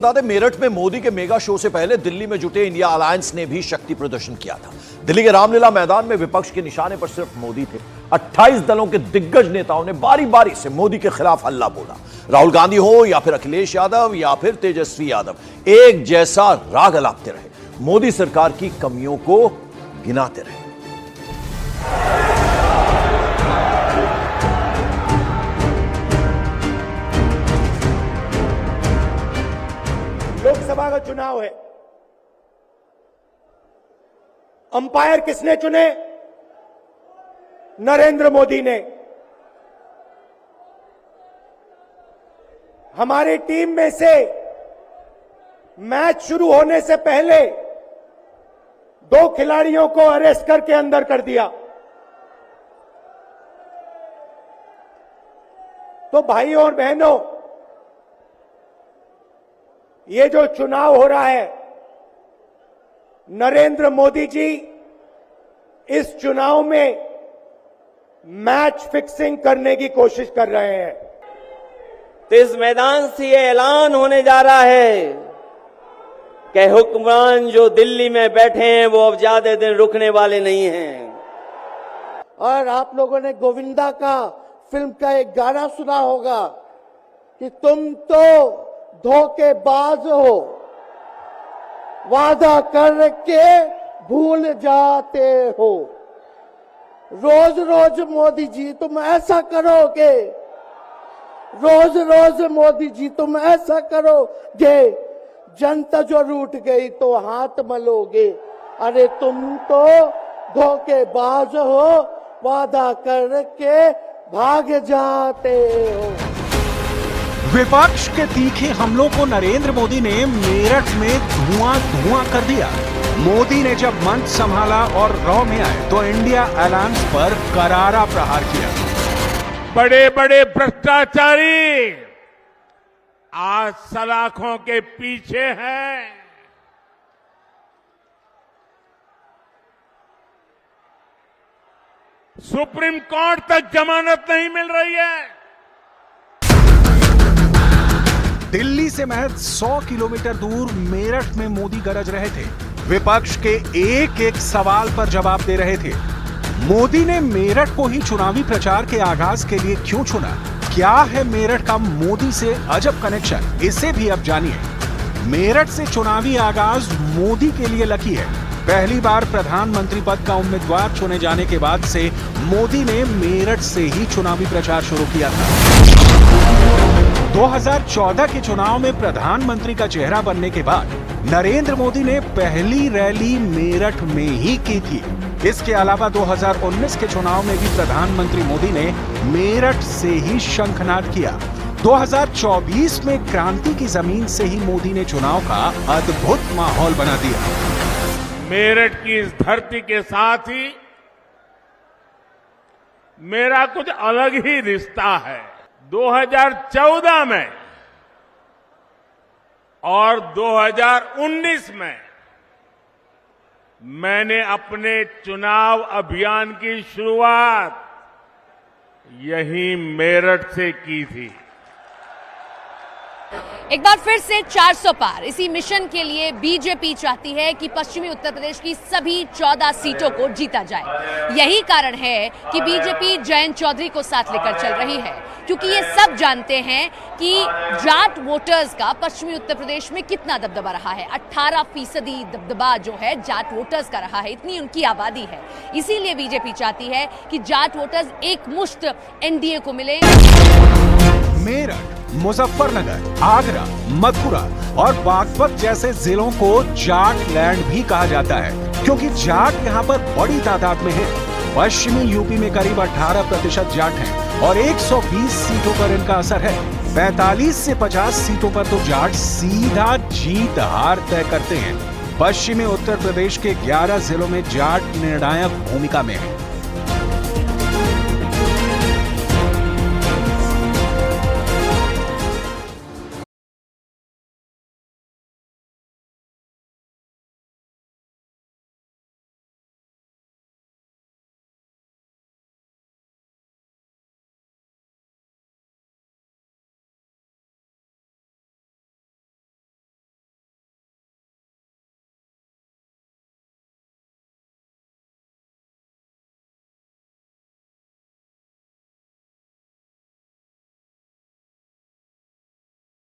बता दें, मेरठ में मोदी के मेगा शो से पहले दिल्ली में जुटे इंडिया अलायंस ने भी शक्ति प्रदर्शन किया था। दिल्ली के रामलीला मैदान में विपक्ष के निशाने पर सिर्फ मोदी थे। 28 दलों के दिग्गज नेताओं ने बारी बारी से मोदी के खिलाफ हल्ला बोला। राहुल गांधी हो या फिर अखिलेश यादव या फिर तेजस्वी यादव, एक जैसा राग अलापते रहे, मोदी सरकार की कमियों को गिनाते रहे। लोकसभा का चुनाव है। अंपायर किसने चुने? नरेंद्र मोदी ने। हमारी टीम में से मैच शुरू होने से पहले 2 खिलाड़ियों को अरेस्ट करके अंदर कर दिया। तो भाइयों और बहनों, ये जो चुनाव हो रहा है, नरेंद्र मोदी जी इस चुनाव में मैच फिक्सिंग करने की कोशिश कर रहे हैं। तो इस मैदान से ये ऐलान होने जा रहा है कि हुक्मरान जो दिल्ली में बैठे हैं वो अब ज्यादा दिन रुकने वाले नहीं हैं। और आप लोगों ने गोविंदा का फिल्म का एक गाना सुना होगा कि तुम तो धोखेबाज हो, वादा करके भूल जाते हो। रोज रोज मोदी जी तुम ऐसा करोगे, रोज रोज मोदी जी तुम ऐसा करोगे, जनता जो रूठ गई तो हाथ मलोगे। अरे तुम तो धोखेबाज हो, वादा करके भाग जाते हो। विपक्ष के तीखे हमलों को नरेंद्र मोदी ने मेरठ में धुआं कर दिया। मोदी ने जब मंच संभाला और रॉ में आए तो इंडिया अलायंस पर करारा प्रहार किया। बड़े बड़े भ्रष्टाचारी आज सलाखों के पीछे हैं। सुप्रीम कोर्ट तक जमानत नहीं मिल रही है। दिल्ली से महज 100 किलोमीटर दूर मेरठ में मोदी गरज रहे थे। विपक्ष के एक एक सवाल पर जवाब दे रहे थे। मोदी ने मेरठ को ही चुनावी प्रचार के आगाज के लिए क्यों चुना? क्या है मेरठ का मोदी से अजब कनेक्शन? इसे भी अब जानिए। मेरठ से चुनावी आगाज मोदी के लिए लकी है। पहली बार प्रधानमंत्री पद का उम्मीदवार चुने जाने के बाद से मोदी ने मेरठ से ही चुनावी प्रचार शुरू किया था। 2014 के चुनाव में प्रधानमंत्री का चेहरा बनने के बाद नरेंद्र मोदी ने पहली रैली मेरठ में ही की थी। इसके अलावा 2019 के चुनाव में भी प्रधानमंत्री मोदी ने मेरठ से ही शंखनाद किया। 2024 में क्रांति की जमीन से ही मोदी ने चुनाव का अद्भुत माहौल बना दिया। मेरठ की इस धरती के साथ ही मेरा कुछ अलग ही रिश्ता है। 2014 में और 2019 में मैंने अपने चुनाव अभियान की शुरुआत यहीं मेरठ से की थी। एक बार फिर से 400 पार। इसी मिशन के लिए बीजेपी चाहती है कि पश्चिमी उत्तर प्रदेश की सभी 14 सीटों को जीता जाए। यही कारण है कि बीजेपी जयंत चौधरी को साथ लेकर चल रही है, क्योंकि ये सब जानते हैं कि जाट वोटर्स का पश्चिमी उत्तर प्रदेश में कितना दबदबा रहा है। 18% दबदबा जो है जाट वोटर्स का रहा है, इतनी उनकी आबादी है। इसीलिए बीजेपी चाहती है कि जाट वोटर्स एक मुश्त एनडीए को मिले। मेरठ, मुजफ्फरनगर, आगरा, मथुरा और बागपत जैसे जिलों को जाट लैंड भी कहा जाता है, क्योंकि जाट यहाँ पर बड़ी तादाद में है। पश्चिमी यूपी में करीब 18% जाट हैं और 120 सीटों पर इनका असर है। 45 से 50 सीटों पर तो जाट सीधा जीत हार तय करते हैं। पश्चिमी उत्तर प्रदेश के 11 जिलों में जाट निर्णायक भूमिका में है।